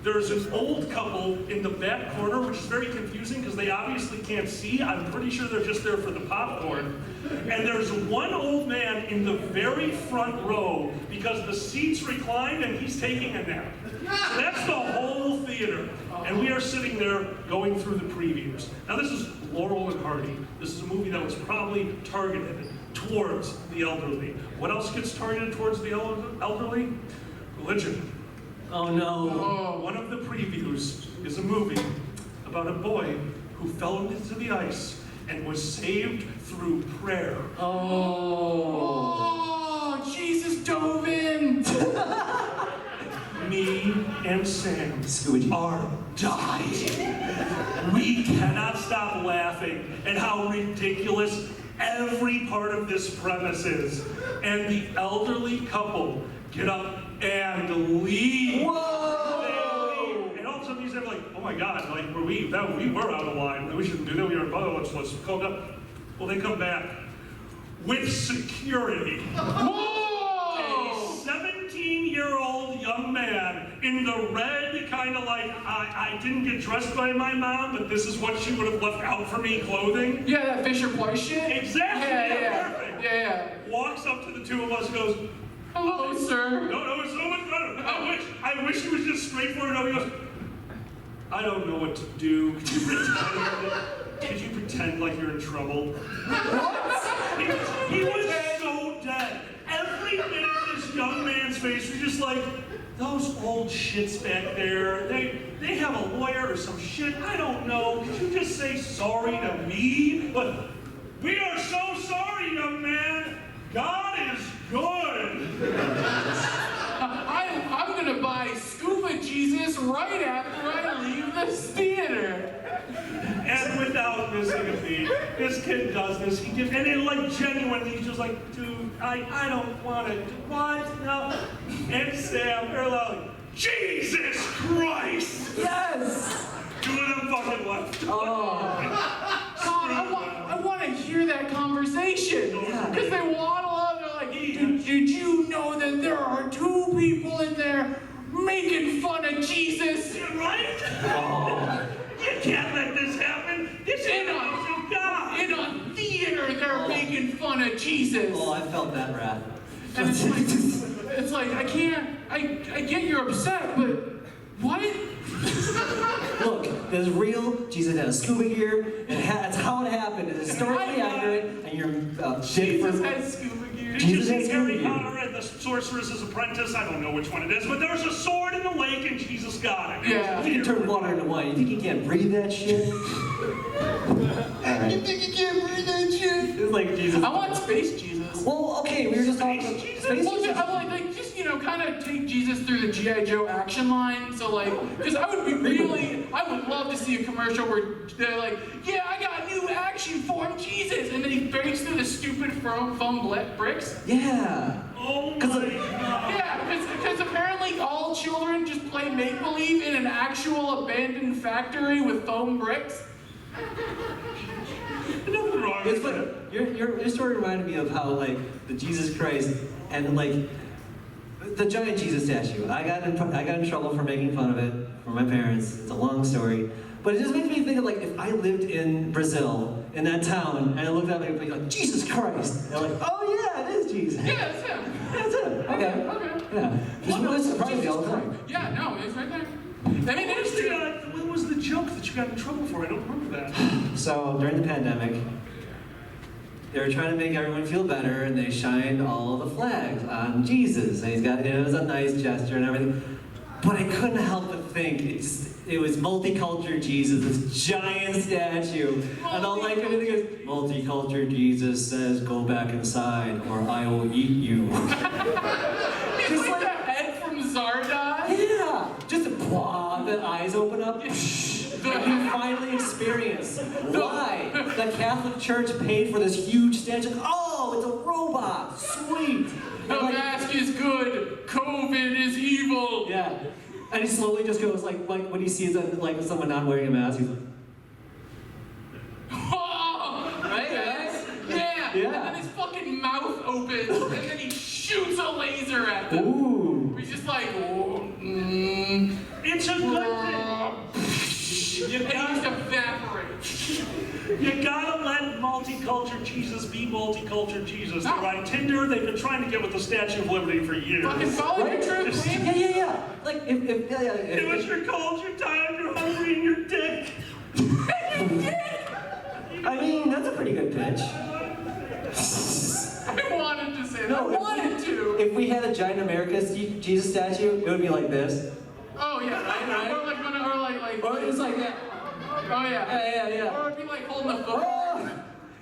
There's an old couple in the back corner, which is very confusing because they obviously can't see. I'm pretty sure they're just there for the popcorn. And there's one old man in the very front row because the seats reclined and he's taking a nap. So that's the whole theater. And we are sitting there going through the previews. Now this is Laurel and Hardy. This is a movie that was probably targeted towards the elderly. What else gets targeted towards the elderly? Religion. Oh no. Oh. One of the previews is a movie about a boy who fell into the ice and was saved through prayer. Oh, Jesus dove in. Me and Sam Scooby. are dying. We cannot stop laughing at how ridiculous every part of this premise is. And the elderly couple get up and leave. Whoa! They leave. And all of a sudden these guys are like, oh my God, like we were out of line. We shouldn't do that. We were let's call up. Well, they come back with security. Whoa! A 17-year-old young man in the red, kind of like, I didn't get dressed by my mom, but this is what she would have left out for me clothing. Yeah, that Fisher Price shit? Exactly. Yeah. Perfect. Yeah. Walks up to the two of us and goes, Hello, sir. no, it's so much better. I wish he was just straightforward. No, he goes, I don't know what to do. Could you pretend like you're in trouble? He was so dead. Every minute this young man's face was just like, those old shits back there, they have a lawyer or some shit, I don't know. Could you just say sorry to me? But we are so sorry, young man. God is good. I'm gonna buy Scuba Jesus right after I leave this theater. And without missing a beat, this kid does this. He just, and it like genuinely, he's just like, dude, I don't want to. What? No. And Sam, they're like, Jesus Christ! Yes! Two of them fucking left. God, I want to hear that conversation. Yeah. Because they waddle up, they're like, did you know that there are two people in there making fun of Jesus? Right? Oh. You can't let this happen. This is the house of God. In a theater, they're making fun of Jesus. Oh, I felt that wrath. And it's like, I get you're upset, but what? Look, there's real. Jesus had a scuba gear. That's how it happened. It's historically accurate, and you're shit for. Jesus has scuba gear. Did you Jesus see has Harry scuba gear. Potter and the Sorceress's Apprentice? I don't know which one it is, but there's a sword in the lake and Jesus got it. Yeah. You can turn water into wine. You think you can't breathe that shit? Alright. You think you can't breathe that shit? It's like Jesus. I want space Jesus. Well, okay, we were just talking about Jesus? space Well, Jesus. I like just kind of take Jesus through the G.I. Joe action line. So because I would love to see a commercial where they're like, yeah, I got new action form Jesus, and then he breaks through the stupid foam bricks. Yeah. Oh my Because God. Yeah, because apparently all children just play make-believe in an actual abandoned factory with foam bricks. Nothing wrong it's with funny. that. Your story reminded me of how like the Jesus Christ and like the giant Jesus statue. I got in trouble for making fun of it from my parents. It's a long story, but it just makes me think of like if I lived in Brazil in that town and I looked at it and like Jesus Christ, and they're like, oh yeah, it is Jesus. Yeah, that's him. That's it. Okay. Okay. Yeah. Just really surprised me all the time. Yeah, no, it's right there. I mean, it's What was the the joke that you got in trouble for? I don't remember that. So during the pandemic, they were trying to make everyone feel better, and they shined all the flags on Jesus. And it was a nice gesture and everything. But I couldn't help but think it was multicultural Jesus, this giant statue. And all I could think is, multicultural Jesus says, go back inside or I will eat you. Just like the head from Zardoz. Yeah, just blah, the eyes open up. And you finally experience why the Catholic Church paid for this huge statue. Oh, it's a robot. Sweet. The mask is good. COVID is evil. Yeah. And he slowly just goes like when he sees someone not wearing a mask, he's like, Oh, right? Yeah. Yeah. And his fucking mouth opens, and then he shoots a laser at them. ooh. He's just like, It's a good thing. and he just evaporates. You gotta let multicultural Jesus be multicultural Jesus. No. They're on Tinder. They've been trying to get with the Statue of Liberty for years. Fucking follow your truth, Yeah, man. yeah. Like It was your culture time. You're hungry and your dick. I mean, that's a pretty good pitch. I wanted to say that. No, I wanted to. If we had a giant America Jesus statue, it would be like this. Oh yeah, right. Or like. Or it's like that. Oh yeah. Yeah. Or it'd be like holding a football. Oh,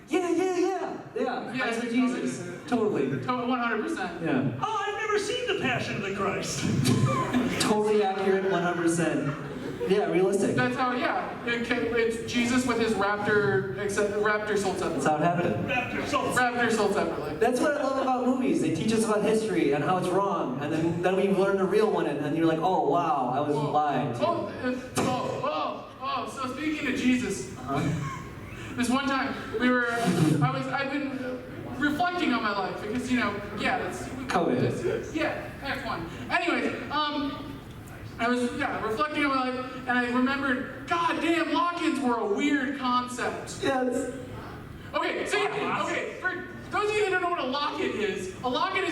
yeah. Yeah, That's for Jesus. Totally. 100%. Yeah. Oh, I've never seen The Passion of the Christ. Totally accurate, 100%. Yeah, realistic. That's how. Yeah. It's Jesus with his raptor, except raptor sold That's separately. how it happened. Raptor sold separately. That's what I love about movies. They teach us about history and how it's wrong, and then we learn the real one, and you're like, oh wow, I was lied to. So speaking of Jesus, this one time I've been reflecting on my life because that's COVID. That's one. Anyways, I was reflecting on my life, and I remembered, goddamn, lock-ins were a weird concept. Yes. Okay, for those of you that don't know what a lock-in is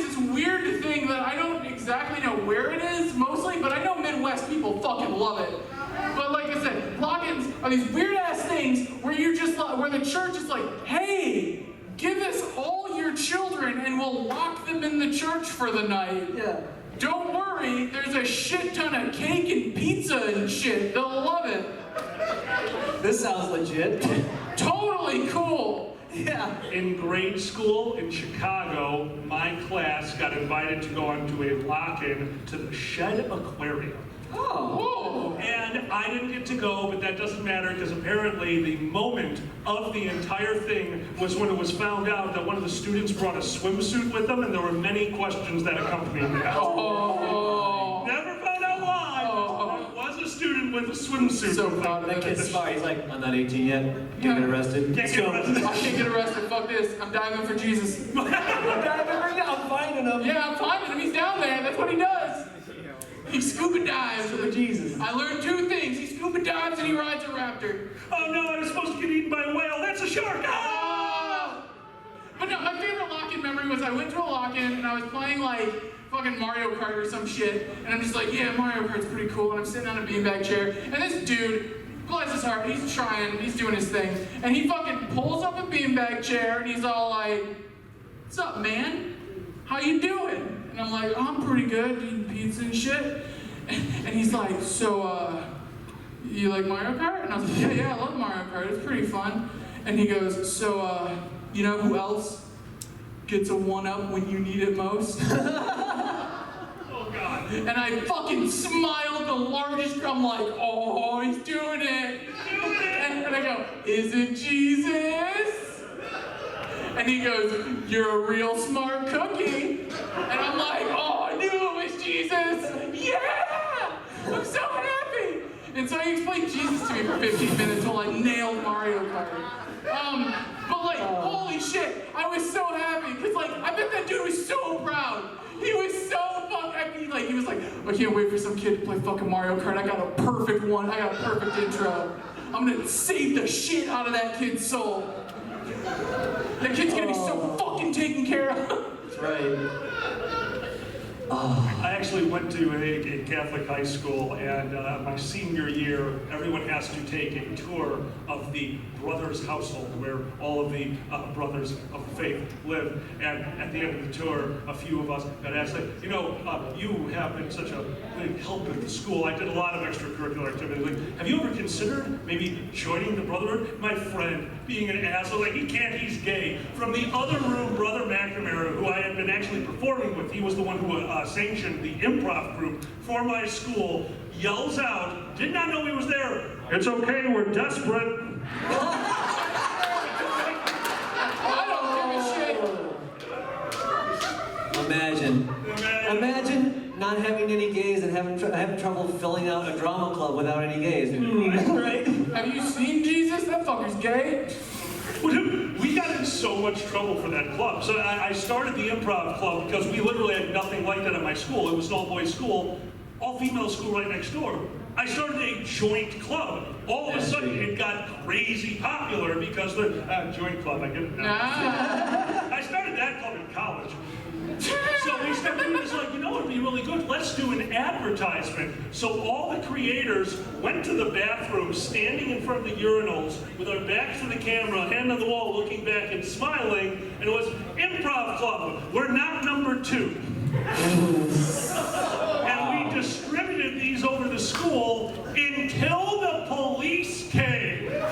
this weird thing that I don't exactly know where it is, mostly, but I know Midwest people fucking love it. But like I said, lock-ins are these weird-ass things where where the church is like, hey, give us all your children and we'll lock them in the church for the night. Yeah. Don't worry, there's a shit ton of cake and pizza and shit. They'll love it. This sounds legit. Totally cool. Yeah. In grade school in Chicago, my class got invited to go onto a lock-in to the Shed Aquarium. Oh. Whoa. And I didn't get to go, but that doesn't matter because apparently the moment of the entire thing was when it was found out that one of the students brought a swimsuit with them, and there were many questions that accompanied that. Oh. Never found out why. Oh. There was a student with a swimsuit. So with proud of That kid's smart. He's like, I'm not 18 yet. Can't get arrested. Can't get arrested. I can't get arrested. Fuck this. I'm diving for Jesus. I'm finding him. Yeah, I'm finding him. He's down there. That's what he does. He scuba dives. For Jesus. I learned two things. He scuba dives and he rides a raptor. Oh no, I was supposed to get eaten by a whale. That's a shark. Ah! But no, my favorite lock-in memory was I went to a lock-in and I was playing like fucking Mario Kart or some shit. And I'm just like, yeah, Mario Kart's pretty cool. And I'm sitting on a beanbag chair. And this dude, bless his heart, he's trying, he's doing his thing. And he fucking pulls up a beanbag chair and he's all like, what's up, man? How you doing? And I'm like, oh, I'm pretty good, eating pizza and shit. And he's like, so, you like Mario Kart? And I was like, yeah, I love Mario Kart, it's pretty fun. And he goes, so, you know who else gets a 1-up when you need it most? Oh god. And I fucking smiled the largest, I'm like, oh, he's doing it. And I go, is it Jesus? And he goes, you're a real smart cookie. And I'm like, oh, I knew it was Jesus. Yeah! I'm so happy. And so he explained Jesus to me for 15 minutes while I nailed Mario Kart. But like, holy shit, I was so happy. Because like, I bet that dude was so proud. He was so fucking, he was like, I can't wait for some kid to play fucking Mario Kart. I got a perfect one. I got a perfect intro. I'm gonna save the shit out of that kid's soul. That kid's gonna be so fucking taken care of. That's right. I actually went to a Catholic high school, and my senior year, everyone has to take a tour of the brothers' household, where all of the brothers of faith live. And at the end of the tour, a few of us got asked, like, you know, you have been such a big help at the school. I did a lot of extracurricular activities. Like, have you ever considered maybe joining the brotherhood? My friend, being an asshole, like, he can't, he's gay. From the other room, Brother McNamara, who I had been actually performing with, he was the one who sanctioned the improv group for my school, yells out, did not know he was there, "It's okay, we're desperate." I don't give a shit. Imagine not having any gays and having trouble filling out a drama club without any gays. Right? Have you seen Jesus? That fucker's gay. Well, dude, we got in so much trouble for that club. So I started the improv club because we literally had nothing like that at my school. It was an all-boys school, all-female school right next door. I started a joint club. All of a sudden, it got crazy popular because the joint club, I get it now. I started that club in college. So we started doing this, like, you know what would be really good? Let's do an advertisement. So all the creators went to the bathroom, standing in front of the urinals, with our backs to the camera, hand on the wall, looking back and smiling, and it was Improv Club. We're not number 2. And we distributed these over the school until the police came. And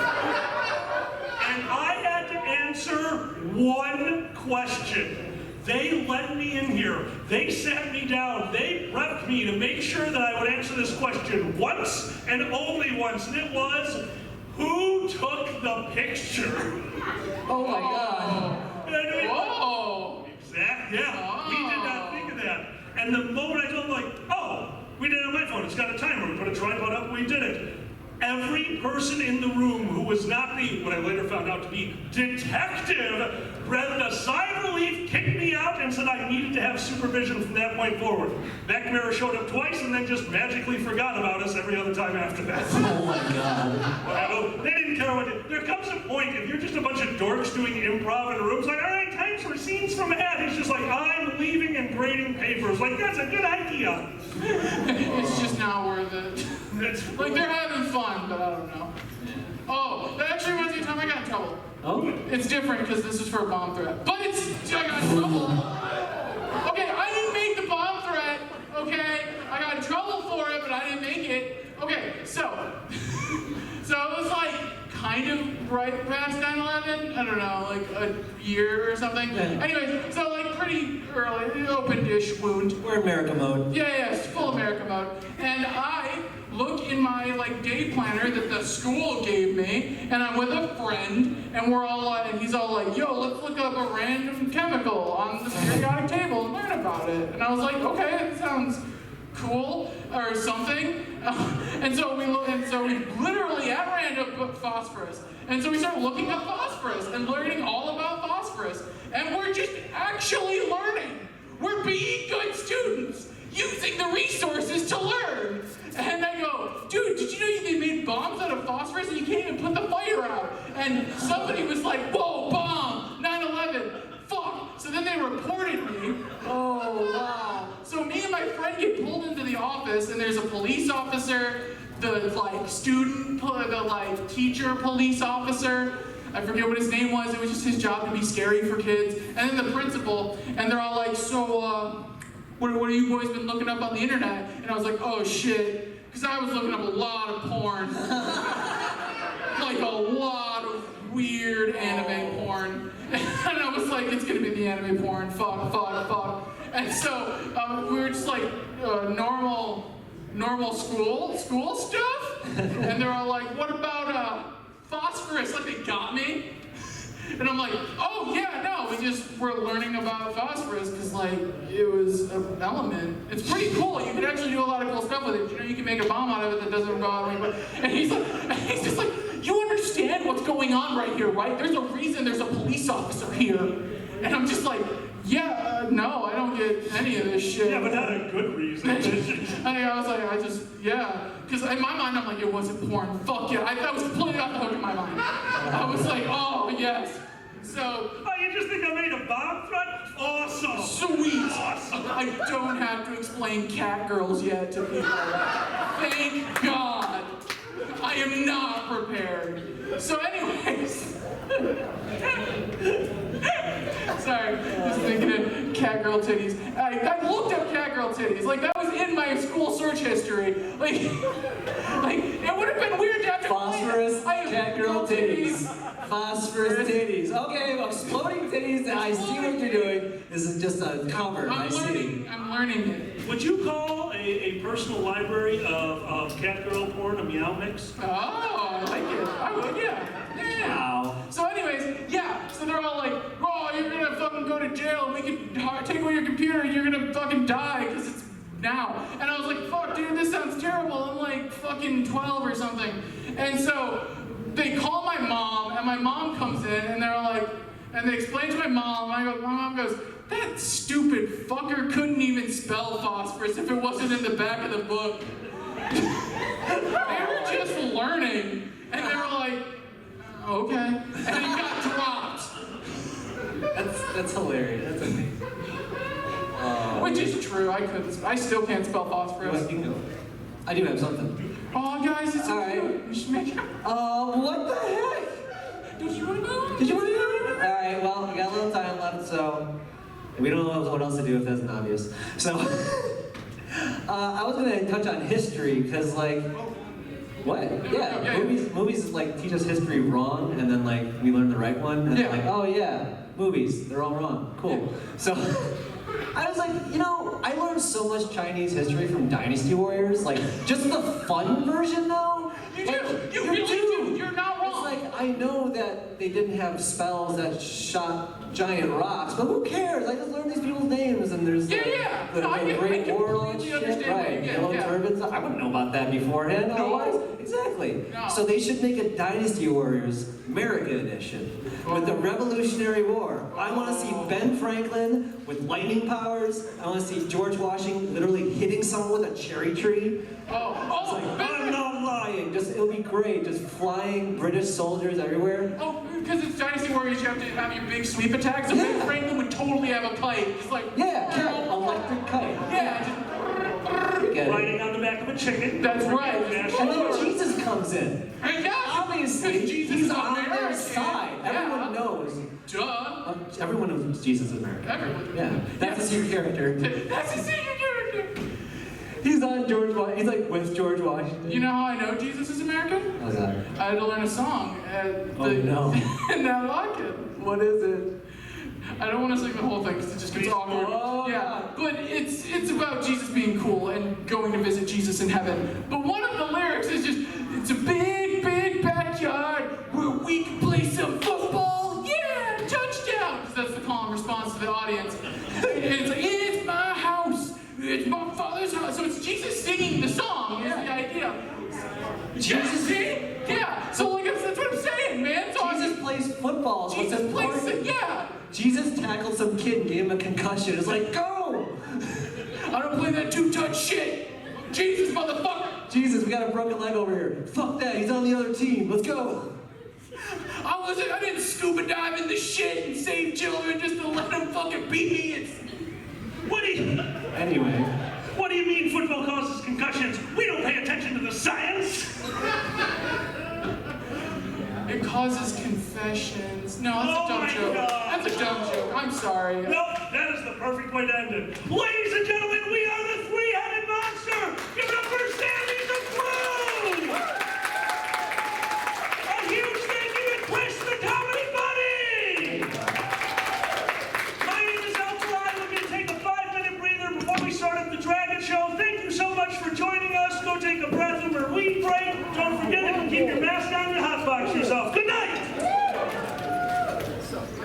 I had to answer one question. They let me in here. They sat me down. They prepped me to make sure that I would answer this question once and only once. And it was, who took the picture? Oh my God. Whoa. Exactly. Yeah. We did not think of that. And the moment I told them, like, oh, we did it on my phone. It's got a timer. We put a tripod up. We did it. Every person in the room who was not the, what I later found out to be, detective, breathed a sigh of relief, kicked me out, and said I needed to have supervision from that point forward. McNamara showed up twice and then just magically forgot about us every other time after that. Oh my God. Well, they didn't care what. There comes a point, if you're just a bunch of dorks doing improv in a room, it's like, all right, time for scenes from Ad. He's just like, I'm leaving and grading papers. Like, that's a good idea. It's just not worth it. It's Like, they're having fun, but I don't know. Oh, that actually reminds me of the time I got in trouble. Oh? It's different because this is for a bomb threat. But I got in trouble. Okay, I didn't make the bomb threat, okay? I got in trouble for it, but I didn't make it. Okay, so it was like kind of right past 9/11. I don't know, like a year or something. Yeah. Anyway, so like pretty early, open-ish wound. We're America mode. Yeah, it's full America mode. And I look in my like day planner that the school gave me, and I'm with a friend, and we're all and he's all like, "Yo, let's look up a random chemical on the periodic table and learn about it." And I was like, "Okay, that sounds cool or something." And so we literally at random put phosphorus. And so we start looking up phosphorus and learning all about phosphorus, and we're just actually learning. We're being good students, using the resources to learn. And I go, dude, did you know they made bombs out of phosphorus and you can't even put the fire out? And somebody was like, whoa, bomb, 9/11, fuck. So then they reported me. Oh, wow. So me and my friend get pulled into the office, and there's a police officer, the like student, the like teacher police officer. I forget what his name was. It was just his job to be scary for kids. And then the principal, and they're all like, so, what have you boys been looking up on the internet? And I was like, oh shit, because I was looking up a lot of porn. Like a lot of weird anime porn. And I was like, it's gonna be the anime porn, fuck. And so we were just like normal school stuff. And they're all like, what about phosphorus? Like they got me. And I'm like, oh yeah, no, we're learning about phosphorus because like it was an element. It's pretty cool. You can actually do a lot of cool stuff with it. You know, you can make a bomb out of it that doesn't go out anywhere. And he's just like, you understand what's going on right here, right? There's a reason there's a police officer here. And I'm just like, yeah, no, I don't get any of this shit. Yeah, but not a good reason. I was like, yeah. Because in my mind, I'm like, it wasn't porn. Fuck yeah. That was completely off the hook in my mind. I was like, oh, yes. So, Oh, you just think I made a bomb threat? Awesome. sweet. Awesome. I don't have to explain cat girls yet to people. Thank God. I am not prepared. So anyways. Sorry, just thinking of cat girl titties. I looked up cat girl titties. Like, that was in my school search history. Like it would have been weird to have to Phosphorus, find- cat girl titties. Phosphorus titties. Okay, exploding titties. I see what you're doing. This is just a cover. I see. I'm learning it. Would you call a personal library of cat girl porn a meow mix? Oh, I like it. I would, yeah. Wow. So anyways, yeah, so they're all like, oh, you're gonna fucking go to jail, we can take away your computer, and you're gonna fucking die, because it's now. And I was like, fuck, dude, this sounds terrible, I'm like fucking 12 or something. And so, they call my mom, and my mom comes in, and they're like, and they explain to my mom, and my mom goes, that stupid fucker couldn't even spell phosphorus if it wasn't in the back of the book. They were just learning, and they were like, okay, and it got dropped. That's hilarious. That's amazing. Which is true, I still can't spell phosphorus. I do have something. Oh, guys, it's so All right. cute. You should make it. What the heck? Did you want to go? Did you want to do it? All right. Well, we got a little time left, so we don't know what else to do if that's not obvious. So I was gonna touch on history because, like, what? Yeah, movies like teach us history wrong, and then like we learn the right one, and Yeah. like, oh yeah, movies, they're all wrong. Cool. So I was like, I learned so much Chinese history from Dynasty Warriors. Like, just the fun version though. You Like, do. You really do. You're not It's wrong. like, I know that they didn't have spells that shot giant rocks, but who cares? I just learned these people's names, and there's Yeah, the, yeah. the, No, I the get- Great I War and all that completely shit. understand what you Right, get, yellow yeah. turbans. I wouldn't know about that beforehand. No. Otherwise, exactly. No. So they should make a Dynasty Warriors America edition with the Revolutionary War. I want to see Ben Franklin with lightning powers. I want to see George Washington literally hitting someone with a cherry tree. It's like, I'm not lying. Just it'll be great. Just flying British soldiers everywhere. Oh, because it's Dynasty Warriors, you have to have your big sweep attacks. So Ben Franklin would totally have a kite. It's like, Yeah, kite, electric kite. yeah, Get it. Riding on the back of a chicken. That's right. And then Jesus comes in. yeah. Obviously, Because Jesus he's is on their American. side. Yeah. Everyone knows. Duh. Everyone knows Jesus is American. Everyone. Yeah, that's a secret character. That's a secret character. He's on George Washington. He's like with George Washington. You know how I know Jesus is American? How's that? I had to learn a song. Oh, no. And I like it. What is it? I don't want to sing the whole thing because it just gets awkward. Oh, Yeah, but it's about Jesus being cool and going to visit Jesus in heaven. But one of the lyrics is just, it's a big, big backyard where we can play some football. Yeah, touchdown! Because that's the calm response to the audience. And it's like, it's my house. It's my father's house. So it's Jesus singing the song is the idea. Jesus sing? Yeah. So like that's what I'm saying, man. So Jesus plays football. So Jesus it's plays important. it. Yeah. Jesus tackled some kid and gave him a concussion. It's like, go! I don't play that two-touch shit. Jesus, motherfucker. Jesus, we got a broken leg over here. Fuck that, he's on the other team. Let's go. I didn't scuba dive in the shit and save children just to let them fucking beat me. Anyway. What do you mean football causes concussions? We don't pay attention to the science. It causes confessions. No, that's Oh a dumb my joke. God. That's a dumb joke. I'm sorry. Nope, that is the perfect way to end it. Ladies and gentlemen, we are the three-headed